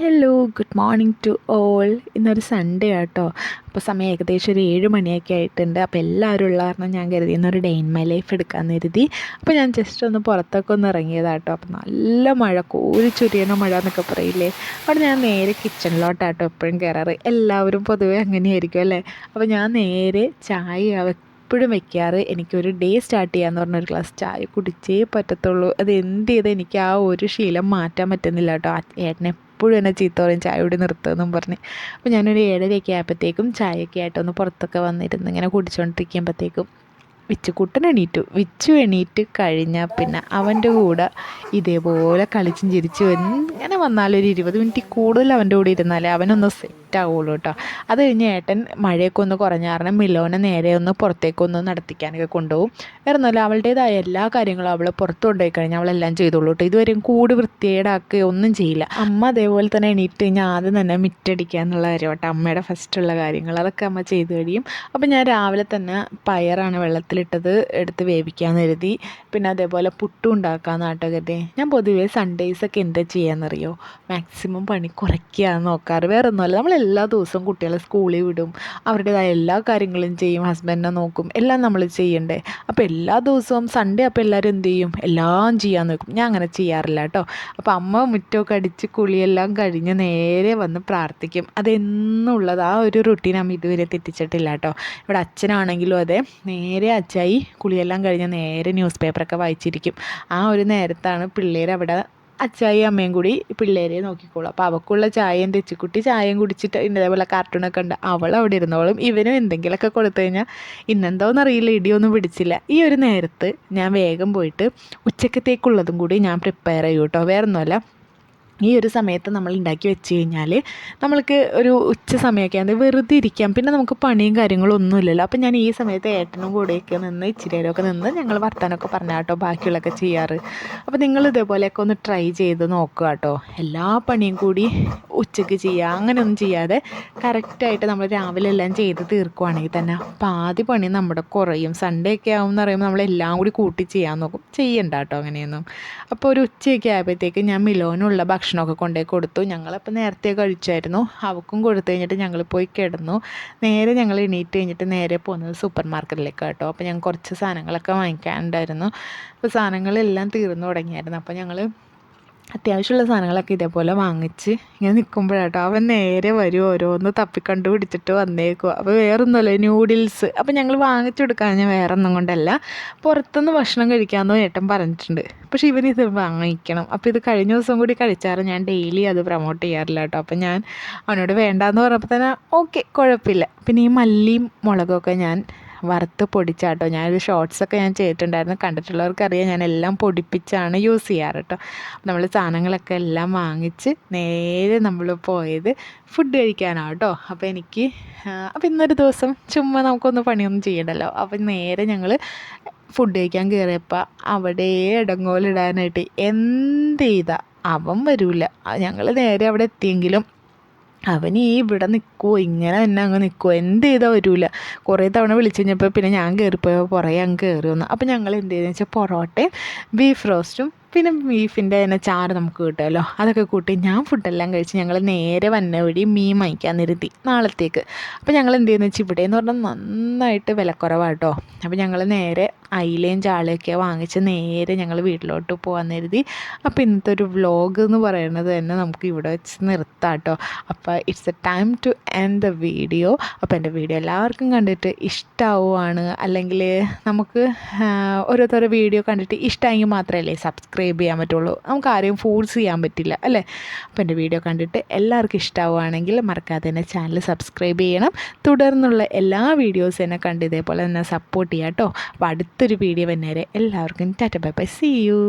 Hello, good morning to all. ഇന്നൊരു Sunday ആട്ടോ. അപ്പോൾ സമയം ഏകദേശം ഒരു 7 മണിയൊക്കെ ആയിട്ടുണ്ട്. അപ്പോൾ എല്ലാവരും ഉള്ള കാരണം ഞാൻ കരുതി ഇന്നൊരു ഡേ ഇൻ മൈ ലൈഫ് എടുക്കാമെന്ന് കരുതി. അപ്പോൾ ഞാൻ ജസ്റ്റ് ഒന്ന് പുറത്തൊക്കെ ഒന്ന് ഇറങ്ങിയതാട്ടോ. അപ്പോൾ നല്ല മഴ, കോരിച്ചൊരിയണ മഴ എന്നൊക്കെ പറയില്ലേ. അവിടെ ഞാൻ നേരെ കിച്ചണിലോട്ടാട്ടോ എപ്പോഴും കയറാറ്. എല്ലാവരും പൊതുവേ അങ്ങനെയായിരിക്കും അല്ലേ. അപ്പോൾ ഞാൻ നേരെ ചായ എപ്പോഴും വെക്കാറ്. എനിക്കൊരു ഡേ സ്റ്റാർട്ട് ചെയ്യാന്ന് പറഞ്ഞൊരു ഗ്ലാസ് ചായ കുടിച്ചേ പറ്റത്തുള്ളൂ. അത് എന്ത് ചെയ്താൽ എനിക്ക് ആ ഒരു ശീലം മാറ്റാൻ പറ്റുന്നില്ല കേട്ടോ. ഏട്ടനെ എപ്പോഴും എന്നെ ചീത്ത പറയും ചായ കുടി നിർത്തുമെന്നും പറഞ്ഞ്. അപ്പോൾ ഞാനൊരു 7:30 ആയപ്പോഴത്തേക്കും ചായയൊക്കെ ആയിട്ടൊന്ന് പുറത്തൊക്കെ വന്നിരുന്ന് ഇങ്ങനെ കുടിച്ചുകൊണ്ടിരിക്കുമ്പോഴത്തേക്കും വിച്ചുകുട്ടൻ എണീറ്റു. എണീറ്റ് കഴിഞ്ഞാൽ പിന്നെ അവൻ്റെ കൂടെ ഇതേപോലെ കളിച്ചും ചിരിച്ചും എങ്ങനെ വന്നാലും ഒരു 20 മിനിറ്റ് കൂടുതൽ അവൻ്റെ കൂടെ ഇരുന്നാലേ അവനൊന്ന് സെറ്റ് ആവുള്ളൂ കേട്ടോ. അത് കഴിഞ്ഞ് ഏട്ടൻ മഴയൊക്കെ ഒന്ന് കുറഞ്ഞ കാരണം മിലോനെ നേരെ ഒന്ന് പുറത്തേക്കൊന്ന് നടത്തിക്കാനൊക്കെ കൊണ്ടുപോകും. വേറെ ഒന്നുമല്ല, അവളുടേതായ എല്ലാ കാര്യങ്ങളും അവൾ പുറത്ത് കൊണ്ടുപോയി കഴിഞ്ഞാൽ അവളെല്ലാം ചെയ്തോളൂ കേട്ടോ. ഇതുവരെയും കൂട് വൃത്തികേടാക്കുകയോ ഒന്നും ചെയ്യില്ല. അമ്മ അതേപോലെ തന്നെ എണീറ്റ് കഴിഞ്ഞാൽ ആദ്യം തന്നെ മിറ്റടിക്കുക എന്നുള്ള കാര്യം കേട്ടോ. അമ്മയുടെ ഫസ്റ്റുള്ള കാര്യങ്ങൾ അതൊക്കെ അമ്മ ചെയ്ത് കഴിയും. അപ്പോൾ ഞാൻ രാവിലെ തന്നെ പയറാണ് വെള്ളത്തിലിട്ടത് എടുത്ത് വേവിക്കാമെന്ന് കരുതി. പിന്നെ അതേപോലെ പുട്ടും ഉണ്ടാക്കാമെന്നാട്ടോ കരുതി. ഞാൻ പൊതുവേ സൺഡേയ്സൊക്കെ എന്താ ചെയ്യാമെന്നറിയോ, മാക്സിമം പണി കുറയ്ക്കുകയാണ് നോക്കാറ്. വേറെ ഒന്നുമല്ല, നമ്മൾ എല്ലാ ദിവസവും കുട്ടികളെ സ്കൂളിൽ വിടും, അവരുടേതായ എല്ലാ കാര്യങ്ങളും ചെയ്യും, ഹസ്ബൻഡിനെ നോക്കും, എല്ലാം നമ്മൾ ചെയ്യണ്ടേ. അപ്പോൾ എല്ലാ ദിവസവും സൺഡേ അപ്പോൾ എല്ലാവരും എന്ത് ചെയ്യും, എല്ലാം ചെയ്യാൻ നോക്കും. ഞാൻ അങ്ങനെ ചെയ്യാറില്ല കേട്ടോ. അപ്പോൾ അമ്മ മുറ്റമൊക്കെ അടിച്ച് കുളിയെല്ലാം കഴിഞ്ഞ് നേരെ വന്ന് പ്രാർത്ഥിക്കും. അതെന്നുള്ളത് ആ ഒരു റുട്ടീൻ അമ്മ ഇതുവരെ തെറ്റിച്ചിട്ടില്ല കേട്ടോ. ഇവിടെ അച്ഛനാണെങ്കിലും അതെ, നേരെ അച്ചായി കുളിയെല്ലാം കഴിഞ്ഞ് നേരെ ന്യൂസ് പേപ്പറൊക്കെ വായിച്ചിരിക്കും. ആ ഒരു നേരത്താണ് പിള്ളേരവിടെ അച്ചായി അമ്മയും കൂടി പിള്ളേരെ നോക്കിക്കോളും. അപ്പോൾ അവൾക്കുള്ള ചായയും തെച്ചിക്കുട്ടി ചായയും കുടിച്ചിട്ട് ഇതേപോലെ കാർട്ടൂണൊക്കെ ഉണ്ട്, അവൾ അവിടെ ഇരുന്നോളും. ഇവനും എന്തെങ്കിലുമൊക്കെ കൊടുത്തു കഴിഞ്ഞാൽ ഇന്നെന്തോന്നറിയില്ല ഇടിയൊന്നും പിടിച്ചില്ല. ഈ ഒരു നേരത്ത് ഞാൻ വേഗം പോയിട്ട് ഉച്ചക്കത്തേക്കുള്ളതും കൂടി ഞാൻ പ്രിപ്പയർ ചെയ്യും കേട്ടോ. വേറെ ഒന്നുമല്ല, ഈ ഒരു സമയത്ത് നമ്മൾ ഉണ്ടാക്കി വെച്ച് കഴിഞ്ഞാൽ നമ്മൾക്ക് ഒരു ഉച്ച സമയമൊക്കെ ആകുമ്പോൾ വെറുതെ ഇരിക്കാം. പിന്നെ നമുക്ക് പണിയും കാര്യങ്ങളും ഒന്നുമില്ലല്ലോ. അപ്പം ഞാൻ ഈ സമയത്ത് ഏട്ടനും കൂടെയൊക്കെ നിന്ന് ഇച്ചിരി നേരമൊക്കെ നിന്ന് ഞങ്ങൾ വർത്താനമൊക്കെ പറഞ്ഞാൽ കേട്ടോ ബാക്കിയുള്ളതൊക്കെ ചെയ്യാറ്. അപ്പോൾ നിങ്ങൾ ഇതേപോലെയൊക്കെ ഒന്ന് ട്രൈ ചെയ്ത് നോക്കുക കേട്ടോ. എല്ലാ പണിയും കൂടി ഉച്ചയ്ക്ക് ചെയ്യുക, അങ്ങനെയൊന്നും ചെയ്യാതെ കറക്റ്റായിട്ട് നമ്മൾ രാവിലെ എല്ലാം ചെയ്ത് തീർക്കുവാണെങ്കിൽ തന്നെ പാതി പണി നമ്മുടെ കുറയും. സൺഡേ ഒക്കെ ആകുമെന്ന് പറയുമ്പോൾ നമ്മളെല്ലാം കൂടി കൂട്ടി ചെയ്യാൻ നോക്കും. ചെയ്യണ്ട കേട്ടോ അങ്ങനെയൊന്നും. അപ്പോൾ ഒരു ഉച്ചയൊക്കെ ആയപ്പോഴത്തേക്ക് ഞാൻ മിലോനുള്ള ഭക്ഷണമൊക്കെ കൊണ്ടുപോയി കൊടുത്തു. ഞങ്ങളപ്പോൾ നേരത്തെ കഴിച്ചായിരുന്നു. അവൾക്കും കൊടുത്തു കഴിഞ്ഞിട്ട് ഞങ്ങൾ പോയി കിടന്നു. നേരെ ഞങ്ങൾ എണീറ്റ് കഴിഞ്ഞിട്ട് നേരെ പോകുന്നത് സൂപ്പർ മാർക്കറ്റിലേക്ക് കേട്ടോ. അപ്പോൾ ഞങ്ങൾ കുറച്ച് സാധനങ്ങളൊക്കെ വാങ്ങിക്കാനുണ്ടായിരുന്നു. അപ്പോൾ സാധനങ്ങളെല്ലാം തീർന്നു തുടങ്ങിയായിരുന്നു. അപ്പോൾ ഞങ്ങൾ അത്യാവശ്യമുള്ള സാധനങ്ങളൊക്കെ ഇതേപോലെ വാങ്ങിച്ച് ഇങ്ങനെ നിൽക്കുമ്പോഴാട്ടോ അവൻ നേരെ വരും, ഓരോന്ന് തപ്പിക്കണ്ടു പിടിച്ചിട്ട് വന്നേക്കുക. അപ്പോൾ വേറൊന്നുമല്ല, ന്യൂഡിൽസ്. അപ്പോൾ ഞങ്ങൾ വാങ്ങിച്ചു കൊടുക്കാൻ ഞാൻ വേറെ ഒന്നും കൊണ്ടല്ല, പുറത്തുനിന്ന് ഭക്ഷണം കഴിക്കാമെന്ന് ഏട്ടൻ പറഞ്ഞിട്ടുണ്ട്. പക്ഷേ ഇവനിത് വാങ്ങിക്കണം. അപ്പോൾ ഇത് കഴിഞ്ഞ ദിവസം കൂടി കഴിച്ചാറ്. ഞാൻ ഡെയിലി അത് പ്രൊമോട്ട് ചെയ്യാറില്ല കേട്ടോ. അപ്പോൾ ഞാൻ അവനോട് വേണ്ടാന്ന് പറഞ്ഞപ്പോൾ തന്നെ ഓക്കെ കുഴപ്പമില്ല. പിന്നെ ഈ മല്ലിയും മുളകൊക്കെ ഞാൻ വറുത്ത് പൊടിച്ചാട്ടോ. ഞാനൊരു ഷോർട്സൊക്കെ ഞാൻ ചെയ്തിട്ടുണ്ടായിരുന്നു, കണ്ടിട്ടുള്ളവർക്കറിയാം. ഞാൻ എല്ലാം പൊടിപ്പിച്ചാണ് യൂസ് ചെയ്യാറ് കേട്ടോ. നമ്മൾ സാധനങ്ങളൊക്കെ എല്ലാം വാങ്ങിച്ച് നേരെ നമ്മൾ പോയത് ഫുഡ് കഴിക്കാനാണ് കേട്ടോ. അപ്പോൾ ഇന്നൊരു ദിവസം ചുമ്മാ നമുക്കൊന്നും പണിയൊന്നും ചെയ്യണ്ടല്ലോ. അപ്പോൾ നേരെ ഞങ്ങൾ ഫുഡ് കഴിക്കാൻ കയറിയപ്പോൾ അവിടെ ഇടങ്ങോലിടാനായിട്ട് എന്ത് ചെയ്താൽ അവൻ വരില്ല. ഞങ്ങൾ നേരെ അവിടെ എത്തിയെങ്കിലും അവൻ ഇവിടെ നിൽക്കുമോ, ഇങ്ങനെ തന്നെ അങ്ങ് നിൽക്കുമോ, എന്ത് ചെയ്താൽ വരില്ല. കുറേ തവണ വിളിച്ചു കഴിഞ്ഞപ്പോൾ പിന്നെ ഞാൻ കയറിപ്പോയപ്പോൾ പുറകെ അങ്ങ് കയറി വന്നു. അപ്പോൾ ഞങ്ങൾ എന്ത് ചെയ്തെന്ന് വെച്ചാൽ പൊറോട്ടയും ബീഫ് റോസ്റ്റും പിന്നെ ബീഫിൻ്റെ തന്നെ ചാറ് നമുക്ക് കിട്ടുമല്ലോ, അതൊക്കെ കൂട്ടി ഞാൻ ഫുഡെല്ലാം കഴിച്ച് ഞങ്ങൾ നേരെ വന്ന വഴി മീൻ വാങ്ങിക്കാൻ നിർത്തി നാളത്തേക്ക്. അപ്പോൾ ഞങ്ങൾ എന്ത് ചെയ്യുന്നത് വെച്ചാൽ ഇവിടെയെന്ന് പറഞ്ഞാൽ നന്നായിട്ട് വിലക്കുറവാട്ടോ. അപ്പോൾ ഞങ്ങൾ നേരെ അയിലയും ചാളയൊക്കെ വാങ്ങിച്ച് നേരെ ഞങ്ങൾ വീട്ടിലോട്ട് പോകാൻ കരുതി. അപ്പോൾ ഇന്നത്തെ ഒരു വ്ലോഗ് എന്ന് പറയുന്നത് തന്നെ നമുക്ക് ഇവിടെ വെച്ച് നിർത്താം കേട്ടോ. അപ്പോൾ it's a time to end the video. അപ്പോൾ എൻ്റെ വീഡിയോ എല്ലാവർക്കും കണ്ടിട്ട് ഇഷ്ടമാവുകയാണ്, അല്ലെങ്കിൽ നമുക്ക് ഓരോരുത്തരുടെ വീഡിയോ കണ്ടിട്ട് ഇഷ്ടമായെങ്കിൽ മാത്രമല്ലേ സബ്സ്ക്രൈബ് ചെയ്യാൻ പറ്റുള്ളൂ. നമുക്ക് ആരെയും ഫോഴ്സ് ചെയ്യാൻ പറ്റില്ല അല്ലേ. അപ്പോൾ എൻ്റെ വീഡിയോ കണ്ടിട്ട് എല്ലാവർക്കും ഇഷ്ടമാവുകയാണെങ്കിൽ മറക്കാതെ തന്നെ ചാനൽ സബ്സ്ക്രൈബ് ചെയ്യണം. തുടർന്നുള്ള എല്ലാ വീഡിയോസും എന്നെ കണ്ട് ഇതേപോലെ തന്നെ സപ്പോർട്ട് ചെയ്യാം കേട്ടോ. അപ്പോൾ അടുത്തൊരു വീഡിയോ വന്നേരെ എല്ലാവർക്കും tata bye bye, see U.